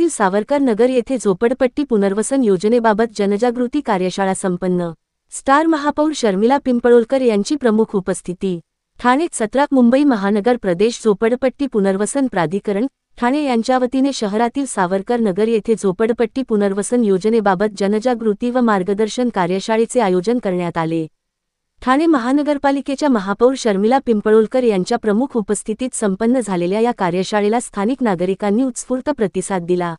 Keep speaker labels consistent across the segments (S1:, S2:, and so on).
S1: शहरातील सावरकर नगर येथे झोपडपट्टी पुनर्वसन योजनेबाबत जनजागृती कार्यशाळा संपन्न। स्टार महापौर शर्मिला पिंपळोलकर यांची प्रमुख उपस्थिती। ठाणे 17 मुंबई महानगर प्रदेश झोपडपट्टी पुनर्वसन प्राधिकरण ठाणे यांच्या वतीने शहरातील सावरकर नगर येथे झोपडपट्टी पुनर्वसन योजनेबाबत जनजागृती व मार्गदर्शन कार्यशाळेचे आयोजन करण्यात आले। ठाणे महानगरपालिकेच्या महापौर शर्मिला पिंपळोलकर यांच्या प्रमुख उपस्थितीत संपन्न झालेल्या या कार्यशाळेला स्थानिक नागरिकांनी उत्स्फूर्त प्रतिसाद दिला।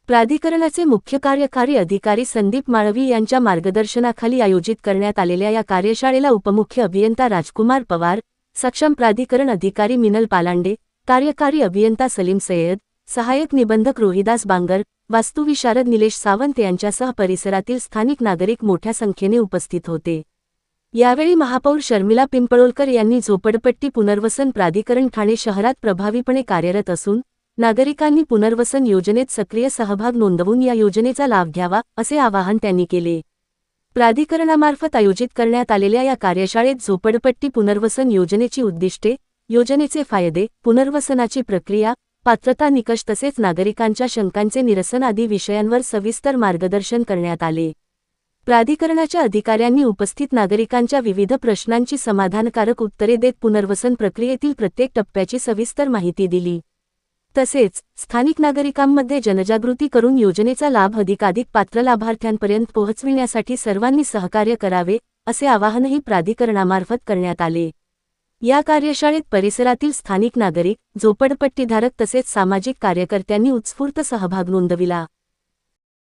S1: प्राधिकरणाचे मुख्य कार्यकारी अधिकारी संदीप माळवी यांच्या मार्गदर्शनाखाली आयोजित करण्यात आलेल्या या कार्यशाळेला उपमुख्य अभियंता राजकुमार पवार, सक्षम प्राधिकरण अधिकारी मिनल पालांडे, कार्यकारी अभियंता सलीम सय्यद, सहाय्यक निबंधक रोहिदास बांगर, वास्तुविशारद निलेश सावंत यांच्यासह परिसरातील स्थानिक नागरिक मोठ्या संख्येने उपस्थित होते। यावेळी महापौर शर्मिला पिंपळोलकर यांनी झोपडपट्टी पुनर्वसन प्राधिकरण ठाणे शहरात प्रभावीपणे कार्यरत असून नागरिकांनी पुनर्वसन योजनेत सक्रिय सहभाग नोंदवून या योजनेचा लाभ घ्यावा असे आवाहन त्यांनी केले। प्राधिकरणामार्फत आयोजित करण्यात आलेल्या या कार्यशाळेत झोपडपट्टी पुनर्वसन योजनेची उद्दिष्टे, योजनेचे फायदे, पुनर्वसनाची प्रक्रिया, पात्रता निकष तसेच नागरिकांच्या शंकांचे निरसन आदी विषयांवर सविस्तर मार्गदर्शन करण्यात आले। प्राधिकरणाच्या अधिकाऱ्यांनी उपस्थित नागरिकांच्या विविध प्रश्नांची समाधानकारक उत्तरे देत पुनर्वसन प्रक्रियेतील प्रत्येक टप्प्याची सविस्तर माहिती दिली। तसेच स्थानिक नागरिकांमध्ये जनजागृती करून योजनेचा लाभ अधिकाधिक पात्र लाभार्थ्यांपर्यंत पोहोचविण्यासाठी सर्वांनी सहकार्य करावे असे आवाहनही प्राधिकरणामार्फत करण्यात आले। या कार्यशाळेत परिसरातील स्थानिक नागरिक, झोपडपट्टीधारक तसेच सामाजिक कार्यकर्त्यांनी उत्स्फूर्त सहभाग नोंदविला।